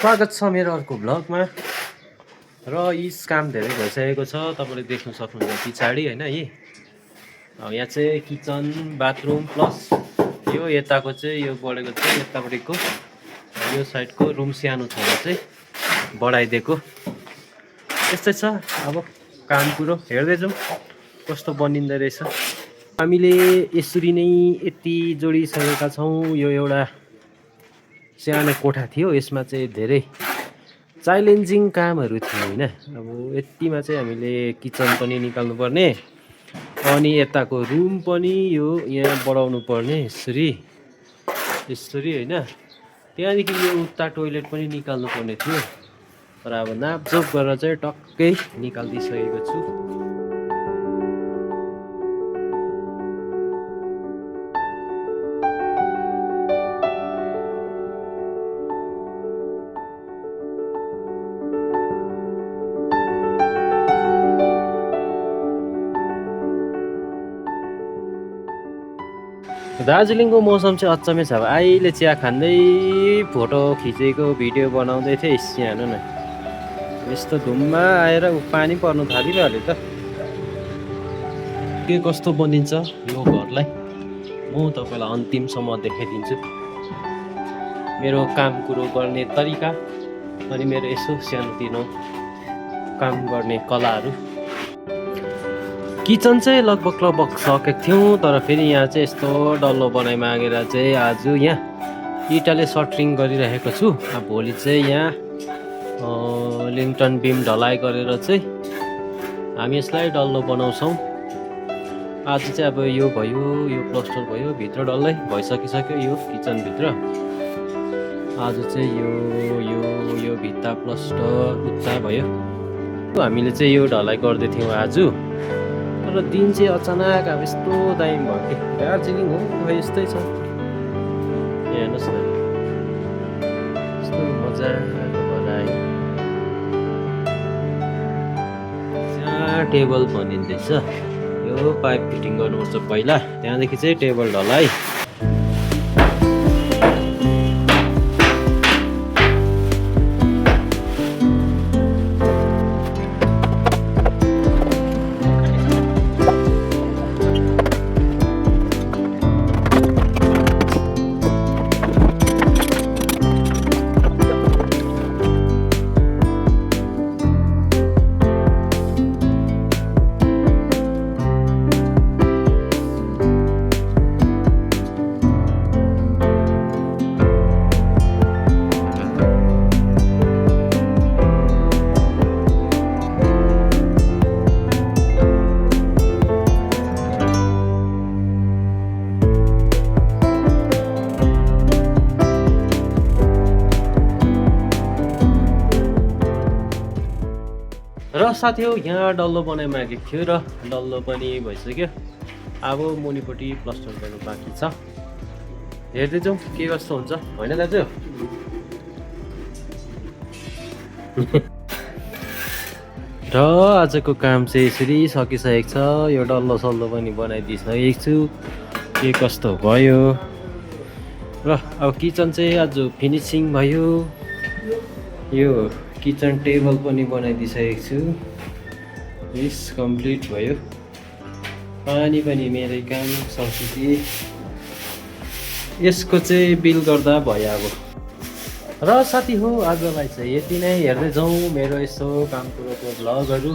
स्वागत छ मेरो अर्को भ्लगमा र यी काम धेरै भइसकेको छ तपाईँले देख्न सक्नुहुन्छ पछाडि हैन यी यहाँ चाहिँ किचन बाथरुम प्लस यो यताको चाहिँ यो बढेको चाहिँ यतापट्टिको यो साइडको रुम सानो छ चाहिँ बढाइदिएको यस्तै छ। अब काम कुरो हेर्दै जाउँ कस्तो बनिँदो रहेछ। हामीले यसरी नै यति जोडिसकेका छौँ। यो एउटा सानो कोठा थियो, यसमा चाहिँ धेरै च्यालेन्जिङ कामहरू थियो हैन। अब यतिमा चाहिँ हामीले किचन पनि निकाल्नु पर्ने अनि यताको रुम पनि यो यहाँ बढाउनु पर्ने यसरी हैन। त्यहाँदेखि यो उता टोइलेट पनि निकाल्नु पर्ने थियो, तर अब नापजोप गरेर चाहिँ टक्कै निकालिदिइसकेको छु। दार्जिलिङको मौसम चाहिँ अचम्मै छ। अब अहिले चिया खाँदै फोटो खिचेको भिडियो बनाउँदै थिएँ। हेर्नु न यस्तो धुम्मा आएर पानी पर्नु थालिरह्यो त। के कस्तो बनिन्छ यो घरलाई म तपाईँलाई अन्तिमसम्म देखाइदिन्छु। मेरो काम कुरो गर्ने तरिका अनि मेरो यसो सानोतिनो काम गर्ने कलाहरू। किचन चाहिँ लगभग सकेको थियौँ, तर फेरि यहाँ चाहिँ यस्तो डल्लो बनाइ मागेर चाहिँ आज यहाँ इटाले सटरिङ गरिरहेको छु। अब भोलि चाहिँ यहाँ लिङ्टन बिम ढलाइ गरेर चाहिँ हामी यसलाई डल्लो बनाउँछौँ। आज चाहिँ अब यो भयो, यो प्लास्टर भयो, भित्र डल्लै भइसकिसक्यो यो किचनभित्र। आज चाहिँ यो भित्ता प्लास्टर उता भयो। हामीले चाहिँ यो ढलाइ गर्दै थियौँ आज, तर दिन चाहिँ अचानक अब यस्तो दामी भयो कि दार्जिलिङ हो खै यस्तै छ। हेर्नुहोस् न यस्तो मजाको बनायो। त्यहाँ टेबल बनिँदैछ। यो पाइप फिटिङ गर्नुपर्छ पहिला, त्यहाँदेखि चाहिँ टेबल ढलाइ। र साथी हो यहाँ डल्लो बनाइ मागेको थियो र डल्लो पनि भइसक्यो। अब मुनिपट्टि प्लास्टर गर्नु बाँकी छ। हेर्दै जाउँ के कस्तो हुन्छ होइन दाजु। र आजको काम चाहिँ यसरी सकिसकेको छ। यो डल्लो सल्लो पनि बनाइदिइसकेको छु। के कस्तो भयो र अब किचन चाहिँ आज फिनिसिङ भयो। यो किचन टेबल पनि बनाइदिइसकेको छु। यस कम्प्लिट भयो। पानी पनि मेरै काम संस्कृति यसको चाहिँ बिल गर्दा भयो अब। र साथी हो आजलाई चाहिँ यति नै। हेर्दै जाउँ मेरो यसो काम कुरोको भ्लगहरू।